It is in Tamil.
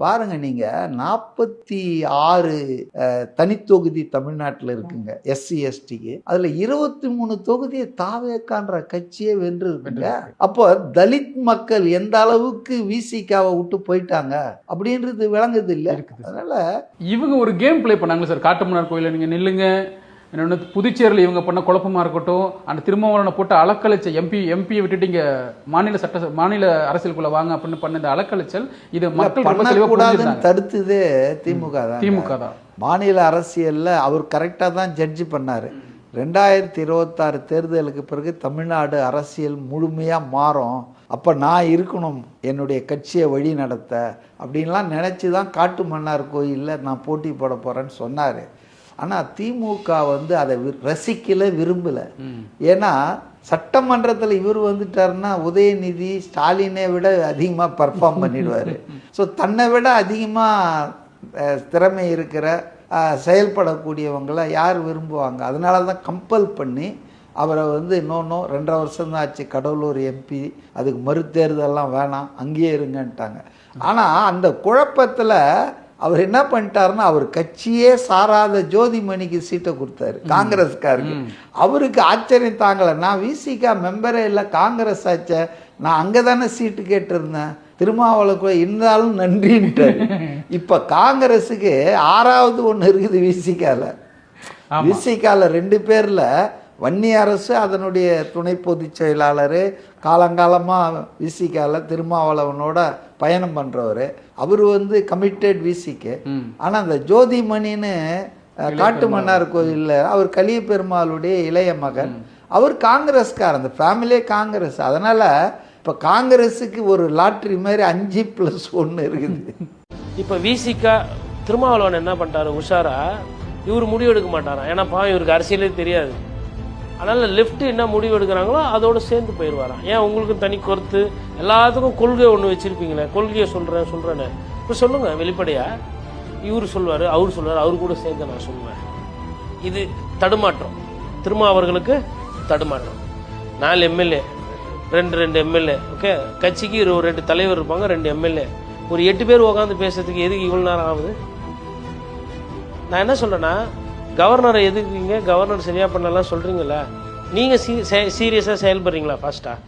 பாருங்க, நீங்க 46 தனித்தொகுதி தமிழ்நாட்டில் இருக்குங்க எஸ்சி எஸ்டிக்கு. அதுல 23 தொகுதியை தாவேக்கான்ற கட்சியே வென்று இருக்குங்க. அப்போ தலித் மக்கள் எந்த அளவுக்கு விசிகாவை விட்டு போயிட்டாங்க அப்படின்றது விளங்குது இல்ல. அதனால இவங்க ஒரு கேம் பிளே பண்ணாங்களே சார், காட்டுமன்னார் கோயில நீங்க நில்லுங்க, இன்னொன்று புதுச்சேரியில் இவங்க பண்ண குழப்பமாக இருக்கட்டும், அந்த திருமாவளவனை போட்டு அலக்கழிச்ச எம்பியை விட்டுட்டு இங்கே மாநில அரசியலுக்குள்ள வாங்க அப்படின்னு பண்ண இந்த அலக்கழிச்சல் இது மக்கள் தடுத்ததே திமுக தான். மாநில அரசியலில் அவர் கரெக்டாக தான் ஜட்ஜி பண்ணார். 2026 தேர்தலுக்கு பிறகு தமிழ்நாடு அரசியல் முழுமையாக மாறும், அப்போ நான் இருக்கணும் என்னுடைய கட்சியை வழி நடத்த அப்படின்லாம் நினச்சி தான் காட்டுமன்னார் கோயிலில் நான் போட்டி போட போகிறேன்னு சொன்னார். ஆனால் திமுக வந்து அதை ரசிக்கல, விரும்பலை. ஏன்னா சட்டமன்றத்தில் இவர் வந்துட்டாருன்னா உதயநிதி ஸ்டாலினை விட அதிகமாக பர்ஃபார்ம் பண்ணிடுவார். ஸோ தன்னை விட அதிகமாக திறமை இருக்கிற செயல்படக்கூடியவங்களை யார் விரும்புவாங்க? அதனால தான் கம்பல் பண்ணி அவரை வந்து இன்னொன்றும் 2.5 வருஷம் தான் ஆச்சு கடலூர் எம்பி, அதுக்கு மறுதேர்தலாம் வேணாம் அங்கேயே இருங்கன்ட்டாங்க. ஆனால் அந்த குழப்பத்தில் அவர் என்ன பண்ணிட்டாருன்னா அவர் கட்சியே சாராத ஜோதிமணிக்கு சீட்டை கொடுத்தாரு, காங்கிரஸ்காருக்கு. அவருக்கு ஆச்சரியம் தாங்கலை. நான் விசிகா மெம்பரே இல்லை, காங்கிரஸ் ஆச்ச, நான் அங்கே தானே சீட்டு கேட்டிருந்தேன், திருமாவளவன் இருந்தாலும் நன்றின்ட்டார். இப்போ காங்கிரஸுக்கு 6வது ஒன்று இருக்குது விசிகாவில். விசிகாவில் 2 பேரில் வன்னி அரசு அதனுடைய துணை பொதுச் செயலாளர், காலங்காலமாக விசிகாவில் திருமாவளவனோட பயணம் பண்ணுறவர். அவர் வந்து கமிட்டட் விசிக்கு. ஆனால் அந்த ஜோதிமணின்னு காட்டுமன்னார் கோயிலில் அவர் கலிய பெருமாளுடைய இளைய மகன், அவர் காங்கிரஸ்கார், அந்த ஃபேமிலியே காங்கிரஸ். அதனால் இப்போ காங்கிரஸுக்கு ஒரு லாட்ரி மாதிரி 5+1 இருக்குது. இப்போ விசிகா திருமாவளவன் என்ன பண்ணிட்டாரு உஷாரா, இவர் முடிவு எடுக்க மாட்டாரா, ஏன்னா இவருக்கு அரசியலே தெரியாது. அதனால் லெஃப்ட் என்ன முடிவு எடுக்கிறாங்களோ அதோடு சேர்ந்து போயிடுவாராம். ஏன் உங்களுக்கு தனி கருத்து, எல்லாத்துக்கும் கொள்கை ஒன்று வச்சுருப்பீங்களே, கொள்கையை சொல்கிறேன்னு இப்போ சொல்லுங்கள் வெளிப்படையாக. இவர் சொல்வார், அவர் சொல்வார், அவர் கூட சேர்ந்து நான் சொல்லுவேன். இது தடுமாற்றம், திருமாவர்களுக்கு தடுமாற்றம். 4 எம்எல்ஏ, 2 எம்எல்ஏ, ஓகே, கட்சிக்கு 2 தலைவர் இருப்பாங்க, 2 எம்எல்ஏ, ஒரு 8 பேர் உட்காந்து பேசுறதுக்கு எதுக்கு இவ்வளோ நேரம் ஆகுது? நான் என்ன சொல்கிறேன்னா, கவர்னரை எதுக்குங்க, கவர்னர் சரியாக பண்ணலாம் சொல்கிறீங்களா, நீங்கள் சீரியஸாக செயல்படுறீங்களா ஃபாஸ்ட்டாக?